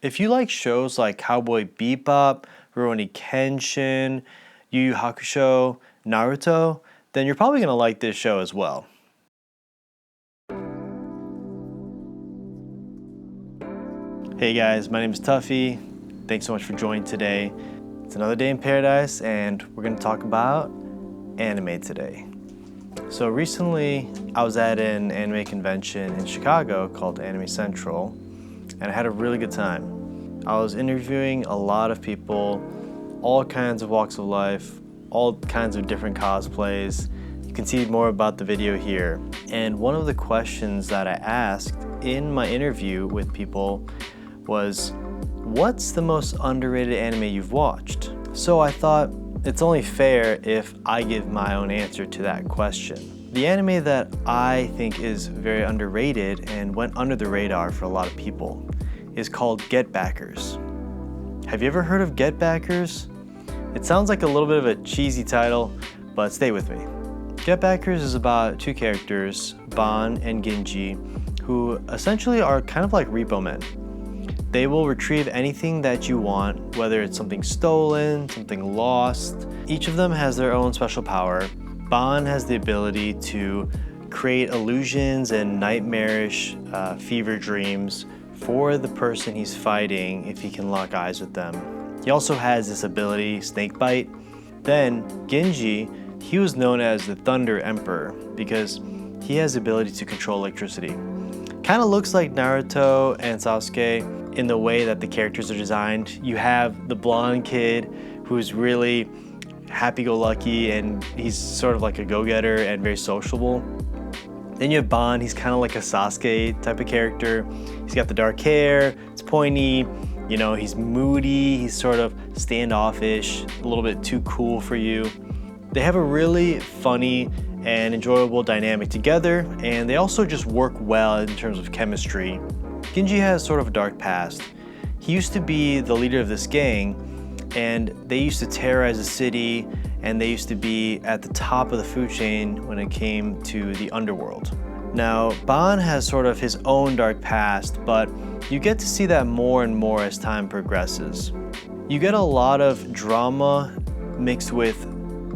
If you like shows like Cowboy Bebop, Rurouni Kenshin, Yu Yu Hakusho, Naruto, then you're probably going to like this show as well. Hey guys, my name is Tuffy. Thanks so much for joining today. It's another day in paradise and we're going to talk about anime today. So recently I was at an anime convention in Chicago called Anime Central and I had a really good time. I was interviewing a lot of people, all kinds of walks of life, all kinds of different cosplays. You can see more about the video here. And one of the questions that I asked in my interview with people was, what's the most underrated anime you've watched? So I thought it's only fair if I give my own answer to that question. The anime that I think is very underrated and went under the radar for a lot of people is called Get Backers. Have you ever heard of Get Backers? It sounds like a little bit of a cheesy title, but stay with me. Get Backers is about two characters, Ban and Ginji, who essentially are kind of like repo men. They will retrieve anything that you want, whether it's something stolen, something lost. Each of them has their own special power. Ban has the ability to create illusions and nightmarish fever dreams for the person he's fighting if he can lock eyes with them. He also has this ability, Snake Bite. Then Ginji, he was known as the Thunder Emperor because he has the ability to control electricity. Kind of looks like Naruto and Sasuke in the way that the characters are designed. You have the blonde kid who's really happy-go-lucky and he's sort of like a go-getter and very sociable. Then you have Ban, he's kind of like a Sasuke type of character. He's got the dark hair, it's pointy, you know, he's moody, he's sort of standoffish, a little bit too cool for you. They have a really funny and enjoyable dynamic together, and they also just work well in terms of chemistry. Ginji has sort of a dark past. He used to be the leader of this gang, and they used to terrorize the city, and they used to be at the top of the food chain when it came to the underworld. Now, Ban has sort of his own dark past, but you get to see that more and more as time progresses. You get a lot of drama mixed with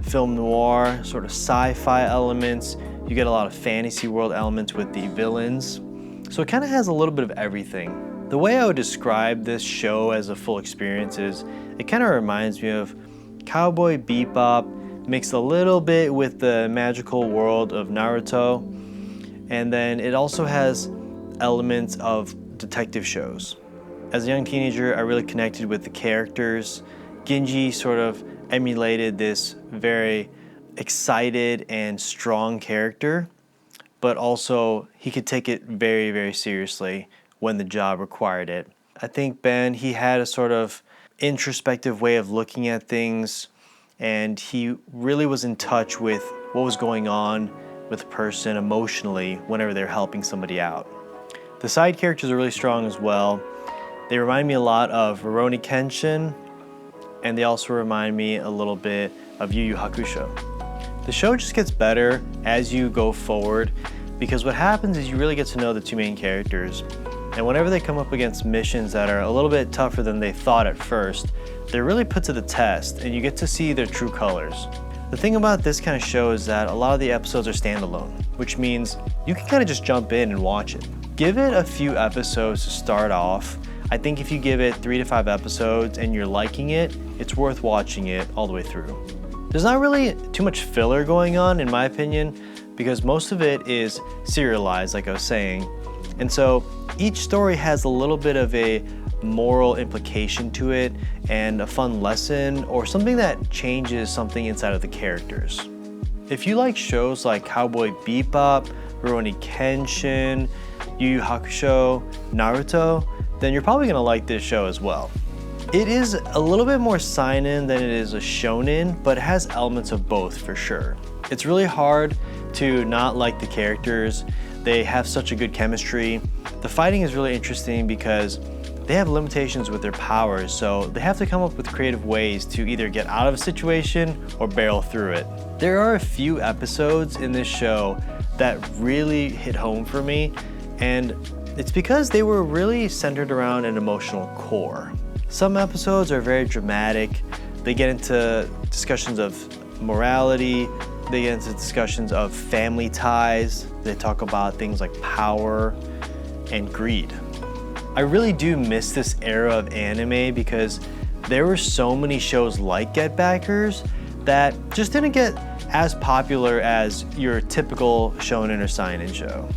film noir, sort of sci-fi elements. You get a lot of fantasy world elements with the villains. So it kind of has a little bit of everything. The way I would describe this show as a full experience is, it kind of reminds me of Cowboy Bebop mixed a little bit with the magical world of Naruto. And then it also has elements of detective shows. As a young teenager, I really connected with the characters. Ginji sort of emulated this very excited and strong character, but also he could take it very, very seriously when the job required it. I think Ben, he had a sort of introspective way of looking at things, and he really was in touch with what was going on with a person emotionally whenever they're helping somebody out. The side characters are really strong as well. They remind me a lot of Rurouni Kenshin, and they also remind me a little bit of Yu Yu Hakusho. The show just gets better as you go forward because what happens is you really get to know the two main characters, and whenever they come up against missions that are a little bit tougher than they thought at first, they're really put to the test and you get to see their true colors. The thing about this kind of show is that a lot of the episodes are standalone, which means you can kind of just jump in and watch it. Give it a few episodes to start off. I think if you give it 3 to 5 episodes and you're liking it, it's worth watching it all the way through. There's not really too much filler going on in my opinion, because most of it is serialized like I was saying. And so each story has a little bit of a moral implication to it and a fun lesson or something that changes something inside of the characters. If you like shows like Cowboy Bebop, Rurouni Kenshin, Yu Yu Hakusho, Naruto, then you're probably gonna like this show as well. It is a little bit more seinen than it is a shonen, but it has elements of both for sure. It's really hard to not like the characters. They have such a good chemistry. The fighting is really interesting because they have limitations with their powers, so they have to come up with creative ways to either get out of a situation or barrel through it. There are a few episodes in this show that really hit home for me, and It's because they were really centered around an emotional core. Some episodes are very dramatic. They get into discussions of morality. They get into discussions of family ties. They talk about things like power and greed. I really do miss this era of anime because there were so many shows like Get Backers that just didn't get as popular as your typical shonen or seinen show.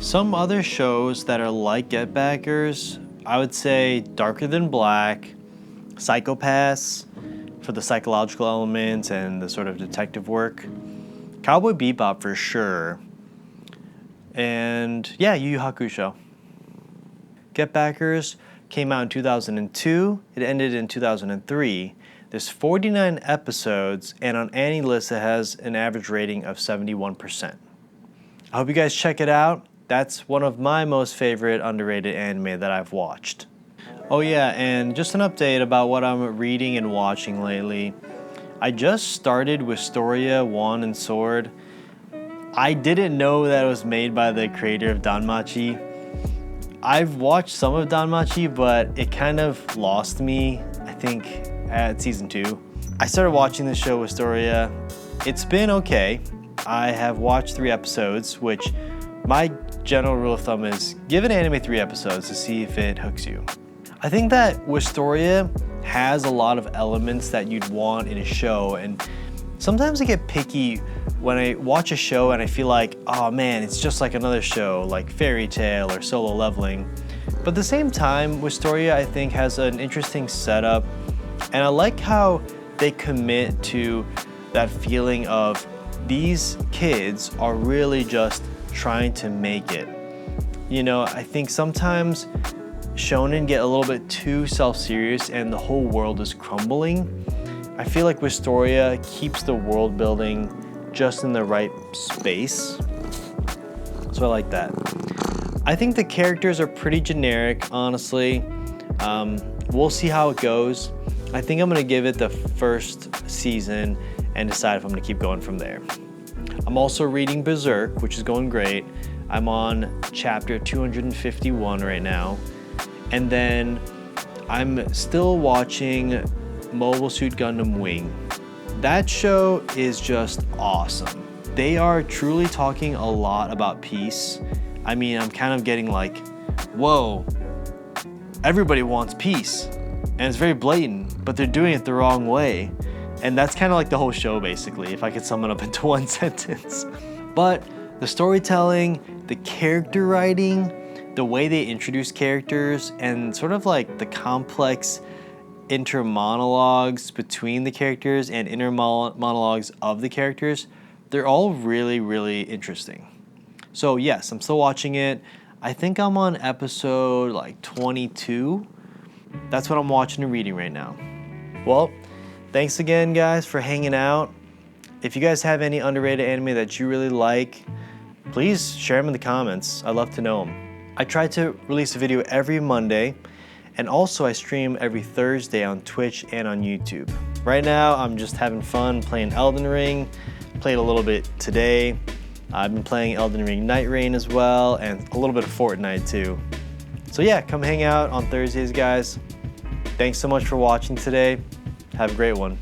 Some other shows that are like Get Backers, I would say Darker Than Black, Psychopaths for the psychological elements and the sort of detective work, Cowboy Bebop for sure, and yeah, Yu Yu Hakusho. Get Backers came out in 2002, it ended in 2003. There's 49 episodes, and on AniList it has an average rating of 71%. I hope you guys check it out. That's one of my most favorite underrated anime that I've watched. Oh yeah, and just an update about what I'm reading and watching lately. I just started Wistoria Wand and Sword. I didn't know that it was made by the creator of Danmachi. I've watched some of Danmachi, but it kind of lost me, I think, at season 2. I started watching the show Wistoria. It's been okay. I have watched 3 episodes, which my general rule of thumb is give an anime 3 episodes to see if it hooks you. I think that Wistoria has a lot of elements that you'd want in a show, and sometimes I get picky when I watch a show and I feel like, oh man, it's just like another show, like Fairy Tail or Solo Leveling. But at the same time, Wistoria I think has an interesting setup, and I like how they commit to that feeling of these kids are really just trying to make it. You know, I think sometimes shonen get a little bit too self-serious and the whole world is crumbling. I feel like Wistoria keeps the world building just in the right space. So I like that. I think the characters are pretty generic, honestly. We'll see how it goes. I think I'm gonna give it the first season and decide if I'm gonna keep going from there. I'm also reading Berserk, which is going great. I'm on chapter 251 right now. And then I'm still watching Mobile Suit Gundam Wing. That show is just awesome. They are truly talking a lot about peace. I mean, I'm kind of getting like, whoa, everybody wants peace. And it's very blatant, but they're doing it the wrong way. And that's kind of like the whole show, basically, if I could sum it up into one sentence. But the storytelling, the character writing, the way they introduce characters, and sort of like the complex inner monologues between the characters and inner monologues of the characters, they're all really, really interesting. So yes, I'm still watching it. I think I'm on episode like 22. That's what I'm watching and reading right now. Well, thanks again, guys, for hanging out. If you guys have any underrated anime that you really like, please share them in the comments. I'd love to know them. I try to release a video every Monday, and also I stream every Thursday on Twitch and on YouTube. Right now, I'm just having fun playing Elden Ring. Played a little bit today. I've been playing Elden Ring Night Rain as well, and a little bit of Fortnite too. So yeah, come hang out on Thursdays, guys. Thanks so much for watching today. Have a great one.